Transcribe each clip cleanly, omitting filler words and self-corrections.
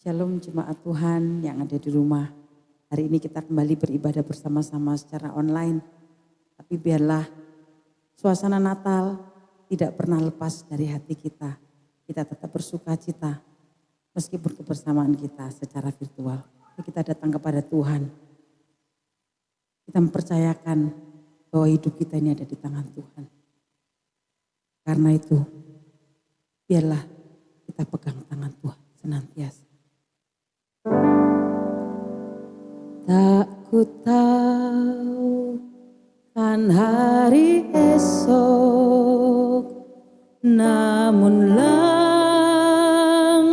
Shalom jemaat Tuhan yang ada di rumah. Hari ini kita kembali beribadah bersama-sama secara online. Tapi biarlah suasana Natal tidak pernah lepas dari hati kita. Kita tetap bersuka cita meskipun kebersamaan kita secara virtual. Kita datang kepada Tuhan. Kita mempercayakan bahwa hidup kita ini ada di tangan Tuhan. Karena itu biarlah kita pegang tangan Tuhan senantiasa. Tak ku tahu kan hari esok, namun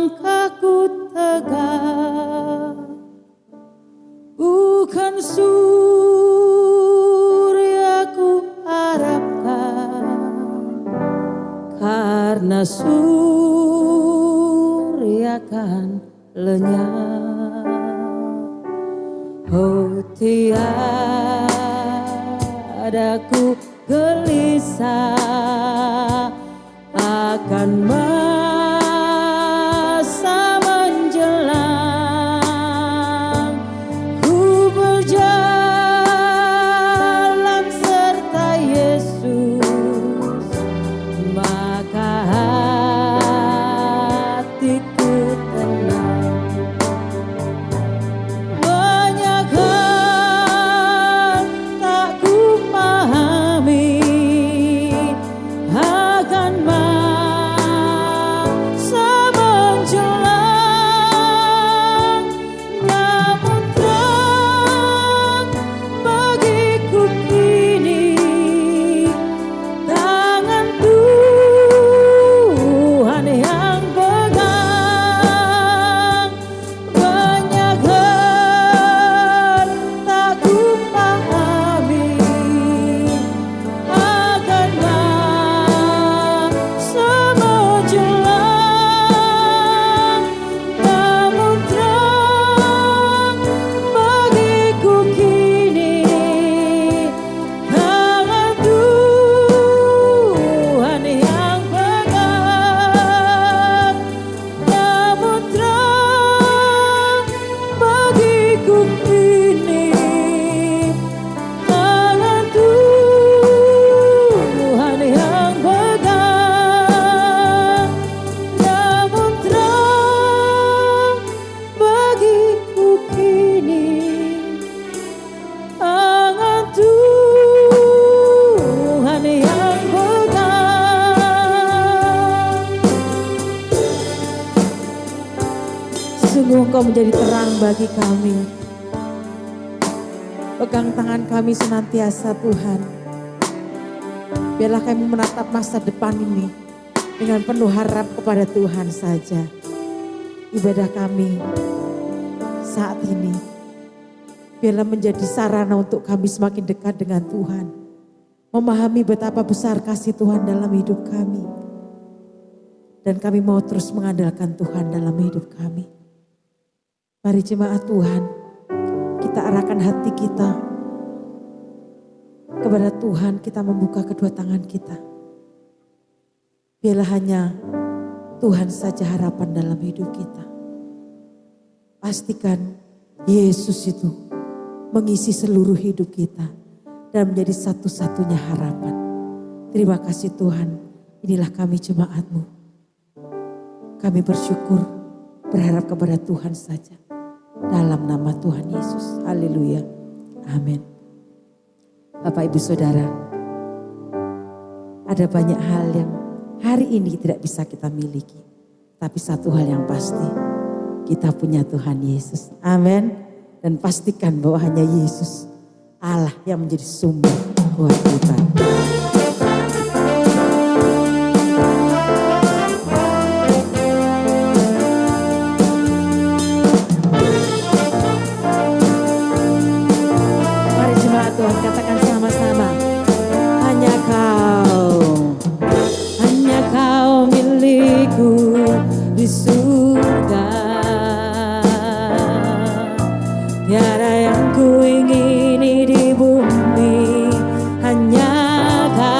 langkahku tegak, bukan surya ku harapkan, karena surya kan lenyap. Oh tiada ku gelisah akan masa menjelang. Ku berjalan serta Yesus, maka hatiku tenang. Sungguh Engkau menjadi terang bagi kami. Pegang tangan kami senantiasa Tuhan. Biarlah kami menatap masa depan ini dengan penuh harap kepada Tuhan saja. Ibadah kami saat ini biarlah menjadi sarana untuk kami semakin dekat dengan Tuhan. Memahami betapa besar kasih Tuhan dalam hidup kami. Dan kami mau terus mengandalkan Tuhan dalam hidup kami. Mari jemaat Tuhan, kita arahkan hati kita kepada Tuhan, kita membuka kedua tangan kita. Biarlah hanya Tuhan saja harapan dalam hidup kita. Pastikan Yesus itu mengisi seluruh hidup kita dan menjadi satu-satunya harapan. Terima kasih Tuhan, inilah kami jemaat-Mu. Kami bersyukur, berharap kepada Tuhan saja. Dalam nama Tuhan Yesus. Haleluya. Amin. Bapak Ibu Saudara, ada banyak hal yang hari ini tidak bisa kita miliki. Tapi satu hal yang pasti, kita punya Tuhan Yesus. Amin. Dan pastikan bahwa hanya Yesus, Allah yang menjadi sumber buat kita. Tuhan katakan sama-sama, hanya kau milikku di surga. Tiada yang ku ingini di bumi, hanya kau.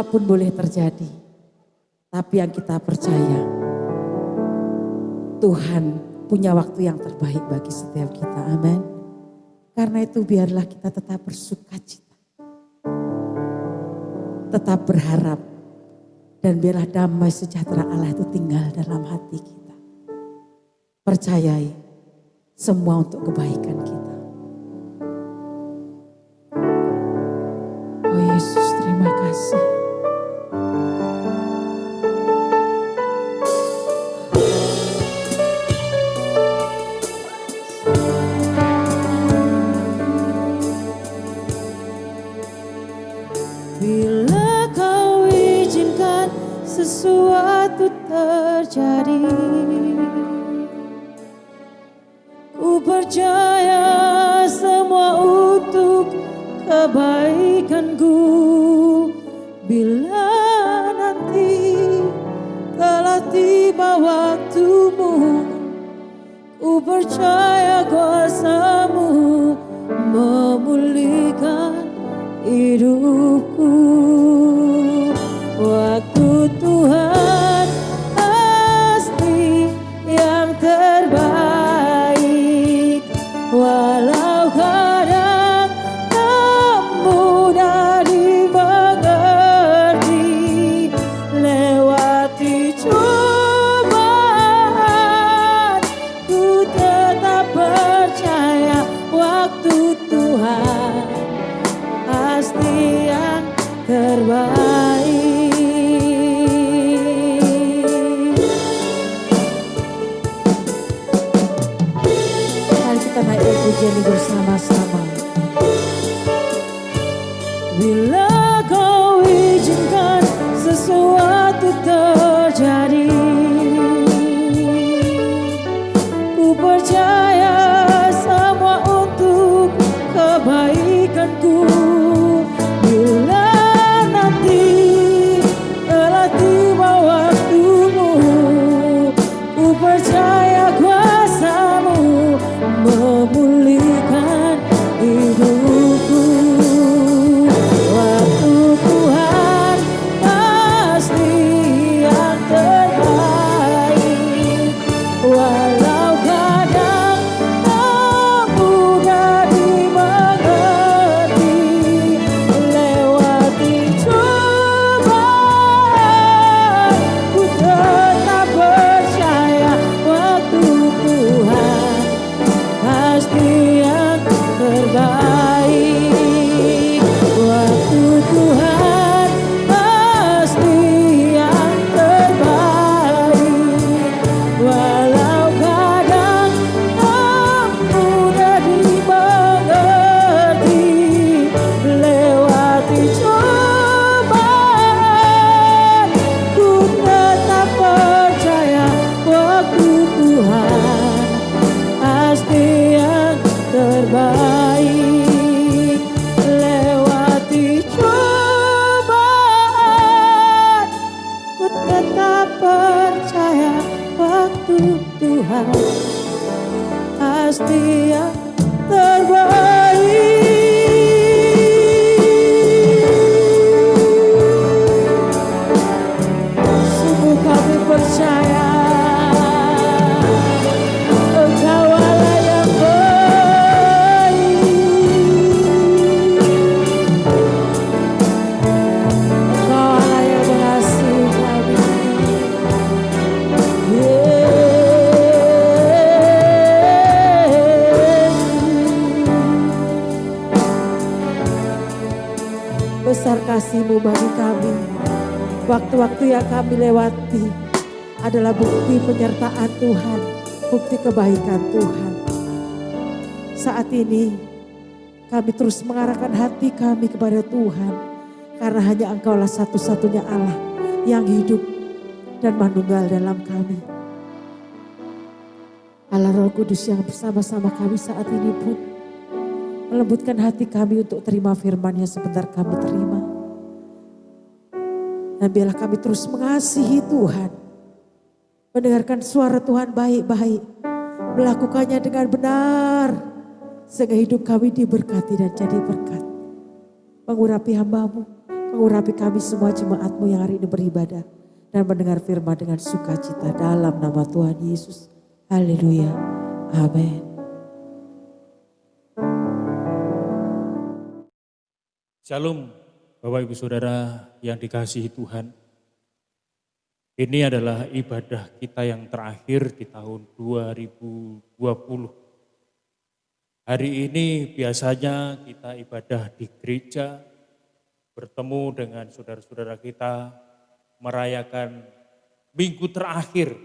apapun boleh terjadi. Tapi yang kita percaya, Tuhan punya waktu yang terbaik bagi setiap kita. Amin. Karena itu biarlah kita tetap bersukacita. Tetap berharap. Dan biarlah damai sejahtera Allah itu tinggal dalam hati kita. Percayai semua untuk kebaikan kita. Oh Yesus, terima kasih. Bila kau izinkan sesuatu terjadi, ku percaya semua untuk kebaikanku. Bila nanti telah tiba waktumu, ku percaya kuasa-Mu memulihkan hidupku. Waktu Tuhan pasti yang terbaik, walau kadang tak mudah dimengerti. Lewati cobaan, ku tetap percaya waktu Tuhan pasti yang terbaik. Mari kita naik pujian ini bersama-sama. Bila kau izinkan sesuatu terjadi, ku percaya semua untuk kebaikanku. Bila nanti telah tiba waktumu, ku percaya kuasa-Mu memulihkan hidupku. Waktu Tuhan pasti yang terbaik, walau kadang tak mudah dimengerti. Lewati cobaan, ku tetap percaya waktu Tuhan pasti yang terbaik. Waktu Tuhan pasti yang terbaik, walau kadang tak mudah dimengerti. Lewati cobaan, ku tetap percaya waktu Tuhan pasti yang terbaik. Lewati cobaan, ku tetap percaya waktu Tuhan pasti yang terbaik. Sungguh kami percaya Engkau Allah yang baik. Engkau Allah yang mengasihi kami. Besar kasih-Mu bagi kami. Waktu-waktu yang kami lewati adalah bukti penyertaan Tuhan, bukti kebaikan Tuhan. Saat ini kami terus mengarahkan hati kami kepada Tuhan, karena hanya Engkaulah satu-satunya Allah yang hidup dan manunggal dalam kami. Allah Roh Kudus yang bersama-sama kami saat ini pun melembutkan hati kami untuk terima firman-Nya sebentar kami terima. Dan biarlah kami terus mengasihi Tuhan. Mendengarkan suara Tuhan baik-baik. Melakukannya dengan benar. Sehingga hidup kami diberkati dan jadi berkat. Mengurapi hamba-Mu. Mengurapi kami semua jemaat-Mu yang hari ini beribadah dan mendengar firman dengan sukacita dalam nama Tuhan Yesus. Haleluya. Amin. Shalom Bapak Ibu Saudara yang dikasihi Tuhan. Ini adalah ibadah kita yang terakhir di tahun 2020. Hari ini biasanya kita ibadah di gereja, bertemu dengan saudara-saudara kita, merayakan minggu terakhir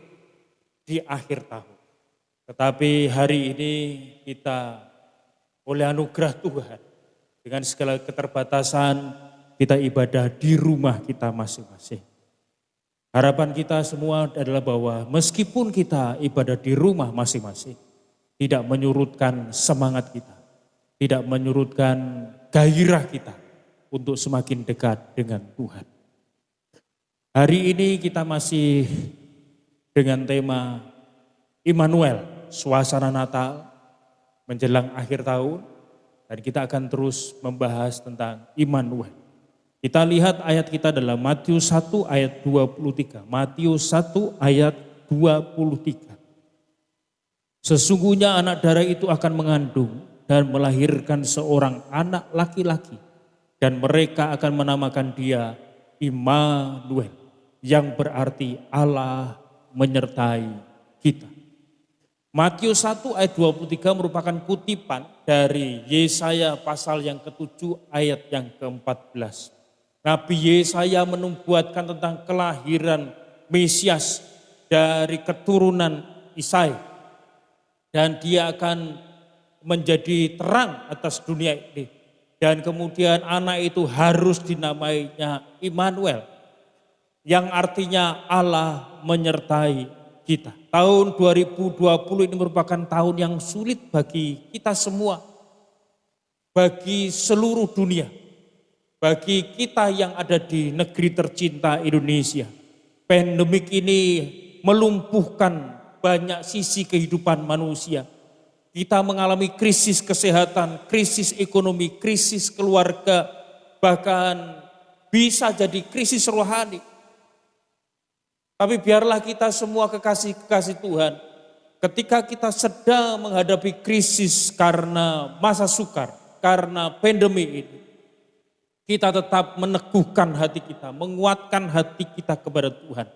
di akhir tahun. Tetapi hari ini kita oleh anugerah Tuhan, dengan segala keterbatasan kita ibadah di rumah kita masing-masing. Harapan kita semua adalah bahwa meskipun kita ibadah di rumah masing-masing, tidak menyurutkan semangat kita, tidak menyurutkan gairah kita untuk semakin dekat dengan Tuhan. Hari ini kita masih dengan tema Immanuel, suasana Natal menjelang akhir tahun, dan kita akan terus membahas tentang Immanuel. Kita lihat ayat kita dalam Matius 1 ayat 23. Matius 1 ayat 23. Sesungguhnya anak darah itu akan mengandung dan melahirkan seorang anak laki-laki. Dan mereka akan menamakan dia Immanuel. Yang berarti Allah menyertai kita. Matius 1 ayat 23 merupakan kutipan dari Yesaya pasal yang ke-7 ayat yang ke-14. Nabi Yesaya menubuatkan tentang kelahiran Mesias dari keturunan Isai. Dan dia akan menjadi terang atas dunia ini. Dan kemudian anak itu harus dinamainya Immanuel. Yang artinya Allah menyertai kita. Tahun 2020 ini merupakan tahun yang sulit bagi kita semua. Bagi seluruh dunia. Bagi kita yang ada di negeri tercinta Indonesia, pandemik ini melumpuhkan banyak sisi kehidupan manusia. Kita mengalami krisis kesehatan, krisis ekonomi, krisis keluarga, bahkan bisa jadi krisis rohani. Tapi biarlah kita semua kekasih-kekasih Tuhan, ketika kita sedang menghadapi krisis karena masa sukar, karena pandemi ini, kita tetap meneguhkan hati kita, menguatkan hati kita kepada Tuhan.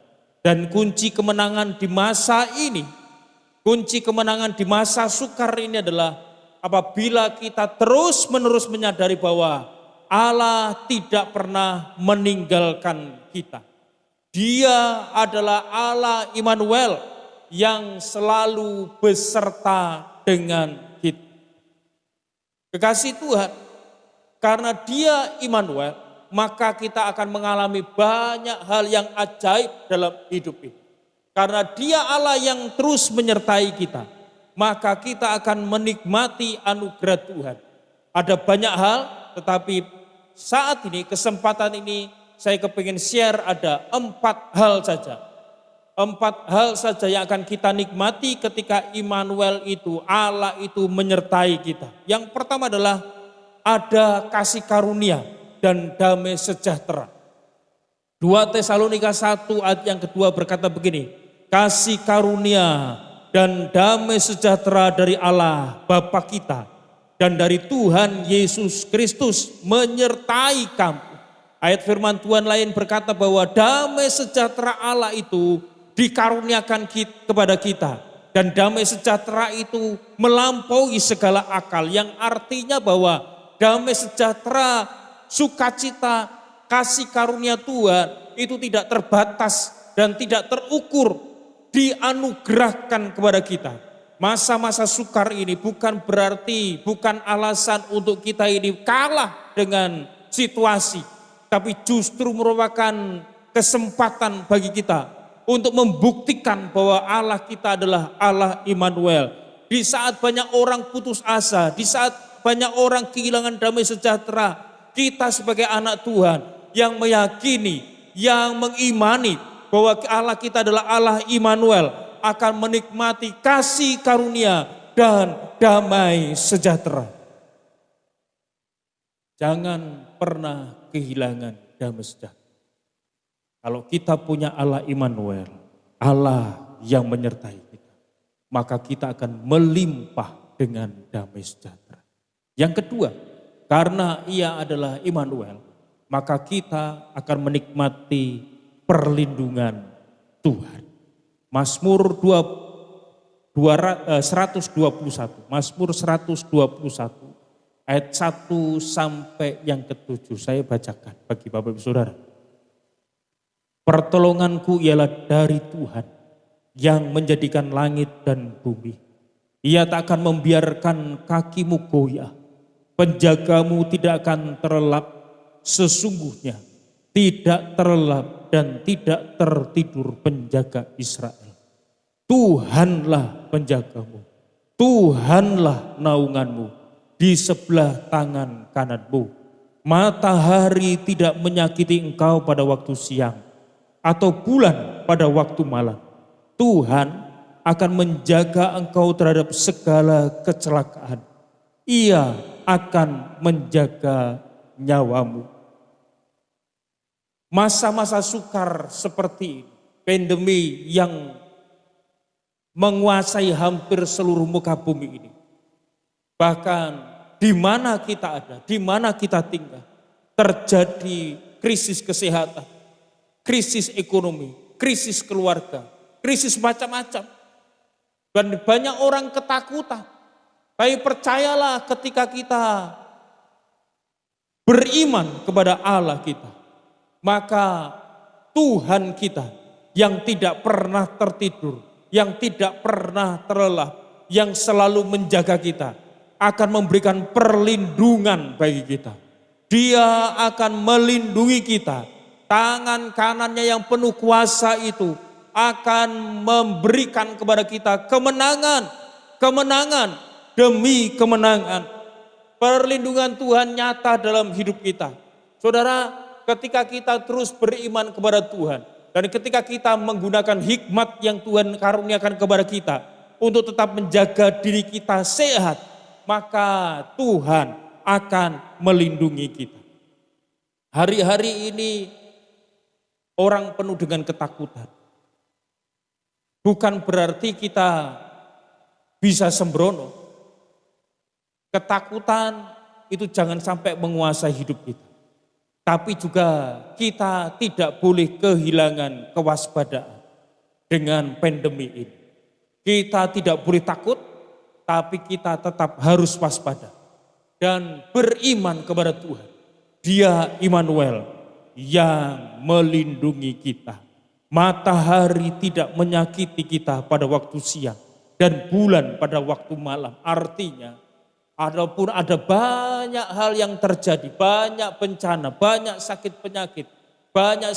Dan kunci kemenangan di masa ini, kunci kemenangan di masa sukar ini adalah apabila kita terus-menerus menyadari bahwa Allah tidak pernah meninggalkan kita. Dia adalah Allah Immanuel yang selalu beserta dengan kita. Kekasih Tuhan, karena dia Immanuel, maka kita akan mengalami banyak hal yang ajaib dalam hidup ini. Karena dia Allah yang terus menyertai kita, maka kita akan menikmati anugerah Tuhan. Ada banyak hal, tetapi saat ini, kesempatan ini, saya kepingin share ada 4 hal saja. 4 hal saja yang akan kita nikmati ketika Immanuel itu, Allah itu menyertai kita. Yang pertama adalah ada kasih karunia dan damai sejahtera. 2 Tesalonika 1 ayat yang kedua berkata begini, kasih karunia dan damai sejahtera dari Allah Bapa kita dan dari Tuhan Yesus Kristus menyertai kamu. Ayat firman Tuhan lain berkata bahwa damai sejahtera Allah itu dikaruniakan kepada kita. Dan damai sejahtera itu melampaui segala akal, yang artinya bahwa damai sejahtera, sukacita, kasih karunia Tuhan itu tidak terbatas dan tidak terukur, dianugerahkan kepada kita. Masa-masa sukar ini bukan berarti, bukan alasan untuk kita ini kalah dengan situasi, tapi justru merupakan kesempatan bagi kita untuk membuktikan bahwa Allah kita adalah Allah Immanuel. Di saat banyak orang putus asa, di saat banyak orang kehilangan damai sejahtera, kita sebagai anak Tuhan yang meyakini, yang mengimani bahwa Allah kita adalah Allah Immanuel, akan menikmati kasih karunia dan damai sejahtera. Jangan pernah kehilangan damai sejahtera. Kalau kita punya Allah Immanuel, Allah yang menyertai kita, maka kita akan melimpah dengan damai sejahtera. Yang kedua, karena Ia adalah Immanuel, maka kita akan menikmati perlindungan Tuhan. Mazmur 121, Mazmur 121 ayat 1 sampai yang ke-7 saya bacakan bagi Bapak Ibu Saudara. Pertolonganku ialah dari Tuhan yang menjadikan langit dan bumi. Ia tak akan membiarkan kakimu goyah. Penjagamu tidak akan terlelap. Sesungguhnya tidak terlelap dan tidak tertidur penjaga Israel. Tuhanlah penjagamu. Tuhanlah naunganmu di sebelah tangan kananmu. Matahari tidak menyakiti engkau pada waktu siang atau bulan pada waktu malam. Tuhan akan menjaga engkau terhadap segala kecelakaan. Ia akan menjaga nyawamu. Masa-masa sukar seperti ini, pandemi yang menguasai hampir seluruh muka bumi ini. Bahkan di mana kita ada, di mana kita tinggal, terjadi krisis kesehatan, krisis ekonomi, krisis keluarga, krisis macam-macam. Dan banyak orang ketakutan. Tapi percayalah ketika kita beriman kepada Allah kita, maka Tuhan kita yang tidak pernah tertidur, yang tidak pernah terlelap, yang selalu menjaga kita, akan memberikan perlindungan bagi kita. Dia akan melindungi kita. Tangan kanannya yang penuh kuasa itu akan memberikan kepada kita kemenangan, kemenangan demi kemenangan. Perlindungan Tuhan nyata dalam hidup kita. Saudara, ketika kita terus beriman kepada Tuhan, dan ketika kita menggunakan hikmat yang Tuhan karuniakan kepada kita untuk tetap menjaga diri kita sehat, maka Tuhan akan melindungi kita. Hari-hari ini orang penuh dengan ketakutan. Bukan berarti kita bisa sembrono. Ketakutan itu jangan sampai menguasai hidup kita. Tapi juga kita tidak boleh kehilangan kewaspadaan dengan pandemi ini. Kita tidak boleh takut, tapi kita tetap harus waspada dan beriman kepada Tuhan. Dia Immanuel yang melindungi kita. Matahari tidak menyakiti kita pada waktu siang dan bulan pada waktu malam. Artinya, walaupun ada banyak hal yang terjadi, banyak bencana, banyak sakit penyakit, banyak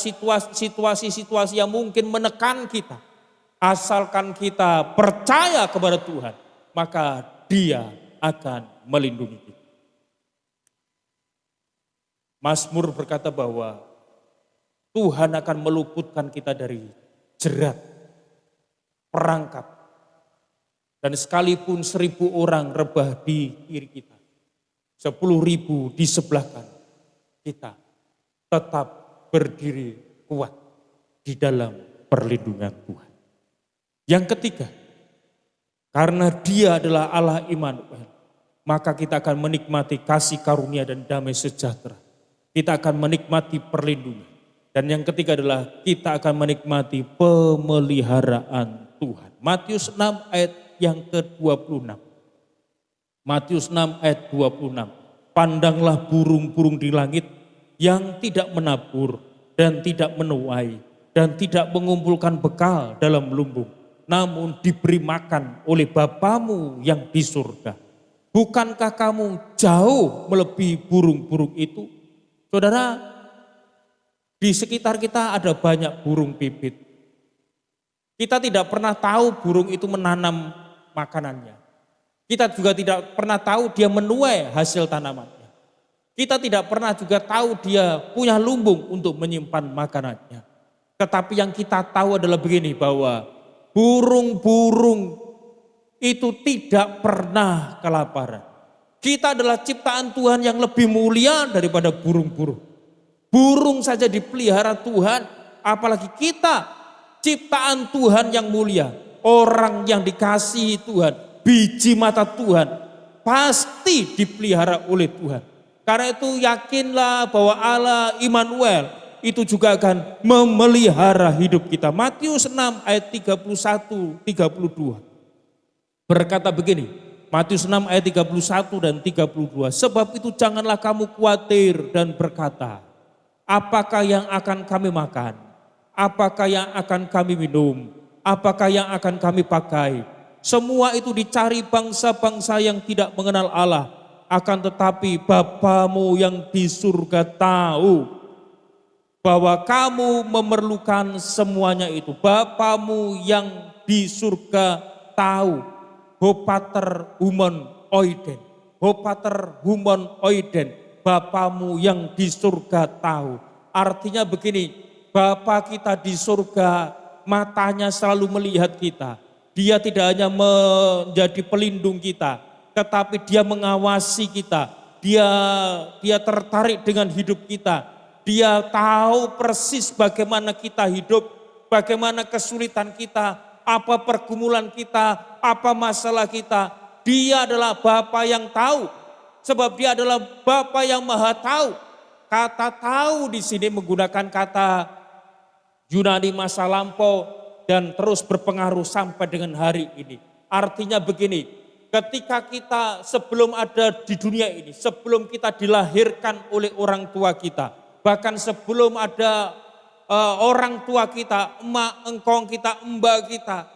situasi-situasi yang mungkin menekan kita. Asalkan kita percaya kepada Tuhan, maka Dia akan melindungi kita. Mazmur berkata bahwa Tuhan akan meluputkan kita dari jerat, perangkap. Dan sekalipun 1.000 orang rebah di kiri kita, 10.000 di sebelah kanan, kita tetap berdiri kuat di dalam perlindungan Tuhan. Yang ketiga, karena Dia adalah Allah Immanuel, maka kita akan menikmati kasih karunia dan damai sejahtera. Kita akan menikmati perlindungan. Dan yang ketiga adalah kita akan menikmati pemeliharaan Tuhan. Matius 6 ayat yang ke-26. Matius 6 ayat 26. Pandanglah burung-burung di langit yang tidak menabur dan tidak menuai dan tidak mengumpulkan bekal dalam lumbung, namun diberi makan oleh Bapamu yang di surga. Bukankah kamu jauh melebihi burung-burung itu? Saudara, di sekitar kita ada banyak burung pipit. Kita tidak pernah tahu burung itu menanam makanannya. Kita juga tidak pernah tahu dia menuai hasil tanamannya. Kita tidak pernah juga tahu dia punya lumbung untuk menyimpan makanannya. Tetapi yang kita tahu adalah begini, bahwa burung-burung itu tidak pernah kelaparan. Kita adalah ciptaan Tuhan yang lebih mulia daripada burung-burung. Burung saja dipelihara Tuhan, apalagi kita, ciptaan Tuhan yang mulia, orang yang dikasihi Tuhan, biji mata Tuhan, pasti dipelihara oleh Tuhan. Karena itu yakinlah bahwa Allah Immanuel itu juga akan memelihara hidup kita. Matius 6 ayat 31-32 berkata begini, Matius 6 ayat 31 dan 32, sebab itu janganlah kamu khawatir dan berkata, apakah yang akan kami makan? Apakah yang akan kami minum? Apakah yang akan kami pakai? Semua itu dicari bangsa-bangsa yang tidak mengenal Allah. Akan tetapi Bapamu yang di surga tahu bahwa kamu memerlukan semuanya itu. Bapamu yang di surga tahu. Hopater humon oiden. Hopater humon oiden. Bapamu yang di surga tahu. Artinya begini, Bapa kita di surga matanya selalu melihat kita. Dia tidak hanya menjadi pelindung kita, tetapi dia mengawasi kita. Dia tertarik dengan hidup kita. Dia tahu persis bagaimana kita hidup, bagaimana kesulitan kita, apa pergumulan kita, apa masalah kita. Dia adalah Bapa yang tahu, sebab dia adalah Bapa yang maha tahu. Kata tahu di sini menggunakan kata Yunani masa lampau dan terus berpengaruh sampai dengan hari ini. Artinya begini, ketika kita sebelum ada di dunia ini, sebelum kita dilahirkan oleh orang tua kita, bahkan sebelum ada orang tua kita, emak, engkong kita, mbak kita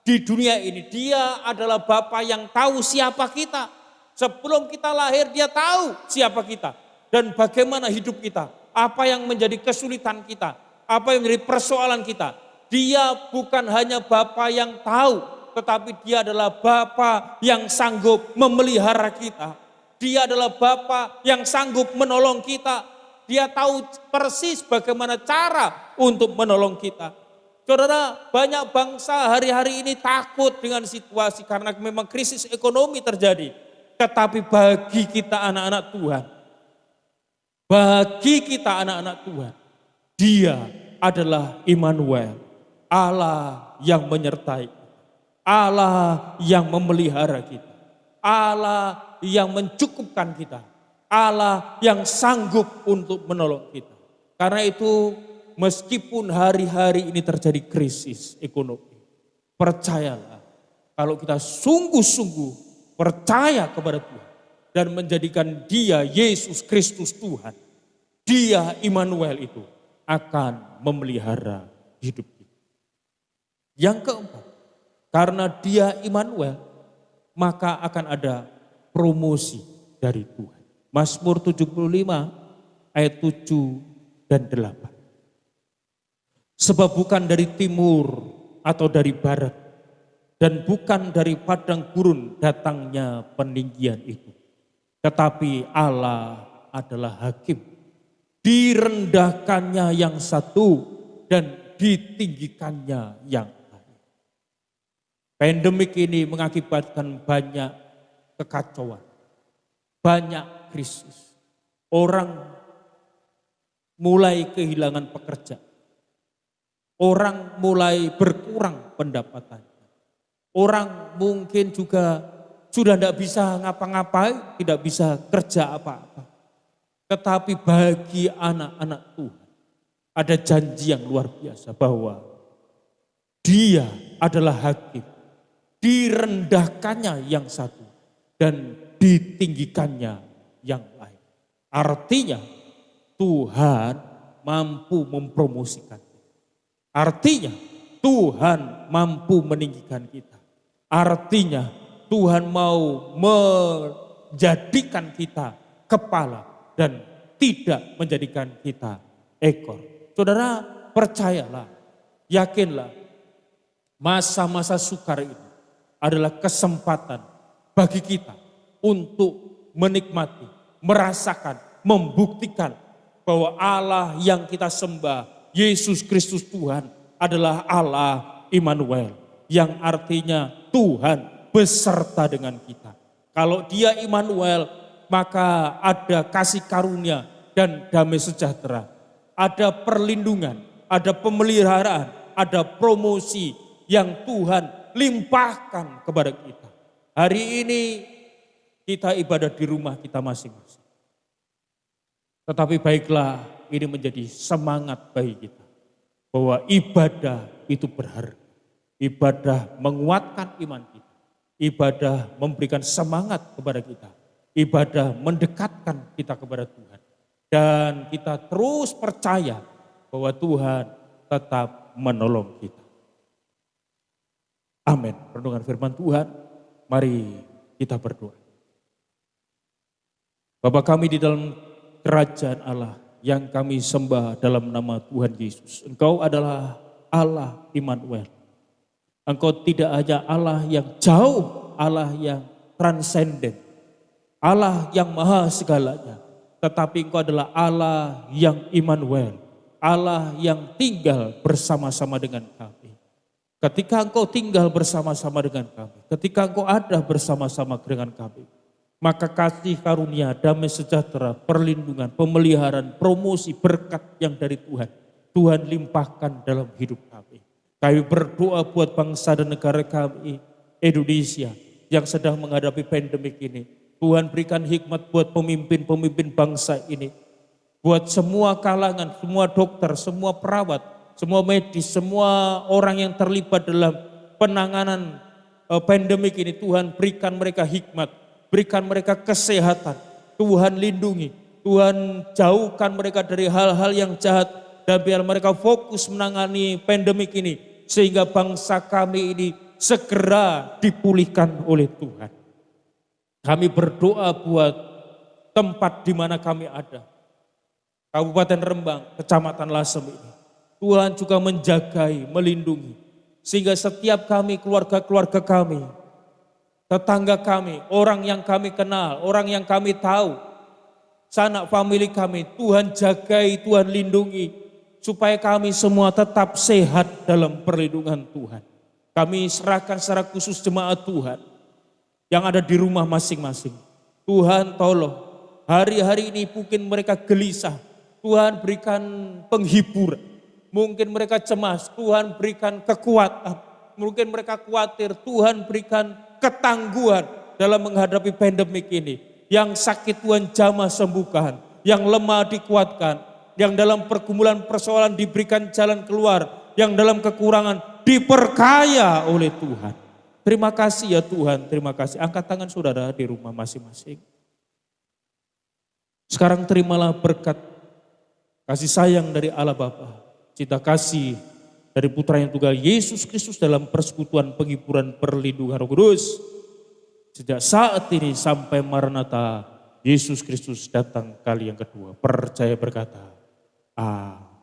di dunia ini, dia adalah Bapa yang tahu siapa kita. Sebelum kita lahir dia tahu siapa kita dan bagaimana hidup kita, apa yang menjadi kesulitan kita, apa yang menjadi persoalan kita. Dia bukan hanya Bapa yang tahu, tetapi dia adalah Bapa yang sanggup memelihara kita. Dia adalah Bapa yang sanggup menolong kita. Dia tahu persis bagaimana cara untuk menolong kita. Saudara, banyak bangsa hari-hari ini takut dengan situasi karena memang krisis ekonomi terjadi. Tetapi bagi kita anak-anak Tuhan, bagi kita anak-anak Tuhan, Dia adalah Immanuel, Allah yang menyertai, Allah yang memelihara kita, Allah yang mencukupkan kita, Allah yang sanggup untuk menolong kita. Karena itu meskipun hari-hari ini terjadi krisis ekonomi, percayalah kalau kita sungguh-sungguh percaya kepada Tuhan dan menjadikan Dia Yesus Kristus Tuhan, Dia Immanuel itu akan memelihara hidup kita. Yang keempat, karena Dia Immanuel, maka akan ada promosi dari Tuhan. Mazmur 75 ayat 7 dan 8. Sebab bukan dari timur atau dari barat, dan bukan dari padang gurun datangnya peninggian itu. Tetapi Allah adalah hakim. Direndahkannya yang satu dan ditinggikannya yang lain. Pandemik ini mengakibatkan banyak kekacauan, banyak krisis. Orang mulai kehilangan pekerjaan. Orang mulai berkurang pendapatannya. Orang mungkin juga sudah tidak bisa ngapa-ngapain, tidak bisa kerja apa-apa. Tetapi bagi anak-anak Tuhan ada janji yang luar biasa bahwa Dia adalah hakim. Direndahkannya yang satu dan ditinggikannya yang lain. Artinya Tuhan mampu mempromosikan. Artinya Tuhan mampu meninggikan kita. Artinya Tuhan mau menjadikan kita kepala dan tidak menjadikan kita ekor. Saudara, percayalah, yakinlah, masa-masa sukar ini adalah kesempatan bagi kita untuk menikmati, merasakan, membuktikan bahwa Allah yang kita sembah, Yesus Kristus Tuhan, adalah Allah Immanuel, yang artinya Tuhan beserta dengan kita. Kalau Dia Immanuel, maka ada kasih karunia dan damai sejahtera ada perlindungan, ada pemeliharaan, ada promosi yang Tuhan limpahkan kepada kita. Hari ini kita ibadah di rumah kita masing-masing. Tetapi baiklah, ini menjadi semangat bagi kita. Bahwa ibadah itu berharga. Ibadah menguatkan iman kita. Ibadah memberikan semangat kepada kita. Ibadah mendekatkan kita kepada Tuhan. Dan kita terus percaya bahwa Tuhan tetap menolong kita. Amin. Renungan firman Tuhan, mari kita berdoa. Bapa kami di dalam kerajaan Allah yang kami sembah dalam nama Tuhan Yesus. Engkau adalah Allah Immanuel. Engkau tidak hanya Allah yang jauh, Allah yang transenden, Allah yang maha segalanya. Tetapi Engkau adalah Allah yang Immanuel, Allah yang tinggal bersama-sama dengan kami. Ketika Engkau tinggal bersama-sama dengan kami, ketika Engkau ada bersama-sama dengan kami, maka kasih karunia, damai sejahtera, perlindungan, pemeliharaan, promosi, berkat yang dari Tuhan, Tuhan limpahkan dalam hidup kami. Kami berdoa buat bangsa dan negara kami, Indonesia, yang sedang menghadapi pandemik ini. Tuhan berikan hikmat buat pemimpin-pemimpin bangsa ini. Buat semua kalangan, semua dokter, semua perawat, semua medis, semua orang yang terlibat dalam penanganan pandemik ini. Tuhan berikan mereka hikmat, berikan mereka kesehatan. Tuhan lindungi, Tuhan jauhkan mereka dari hal-hal yang jahat. Dan biar mereka fokus menangani pandemik ini. Sehingga bangsa kami ini segera dipulihkan oleh Tuhan. Kami berdoa buat tempat di mana kami ada. Kabupaten Rembang, Kecamatan Lasem ini. Tuhan juga menjagai, melindungi. Sehingga setiap kami, keluarga-keluarga kami, tetangga kami, orang yang kami kenal, orang yang kami tahu, sanak famili kami, Tuhan jagai, Tuhan lindungi. Supaya kami semua tetap sehat dalam perlindungan Tuhan. Kami serahkan secara khusus jemaat Tuhan yang ada di rumah masing-masing. Tuhan tolong, hari-hari ini mungkin mereka gelisah. Tuhan berikan penghiburan. Mungkin mereka cemas, Tuhan berikan kekuatan. Mungkin mereka khawatir, Tuhan berikan ketangguhan dalam menghadapi pandemik ini. Yang sakit Tuhan jamah sembuhkan, yang lemah dikuatkan. Yang dalam pergumulan persoalan diberikan jalan keluar, yang dalam kekurangan diperkaya oleh Tuhan. Terima kasih ya Tuhan, terima kasih. Angkat tangan saudara di rumah masing-masing. Sekarang terimalah berkat kasih sayang dari Allah Bapa, cinta kasih dari Putra yang tunggal Yesus Kristus dalam persekutuan penghiburan perlindungan Roh Kudus. Sejak saat ini sampai Maranatha, Yesus Kristus datang kali yang kedua. Percaya berkata, Amin.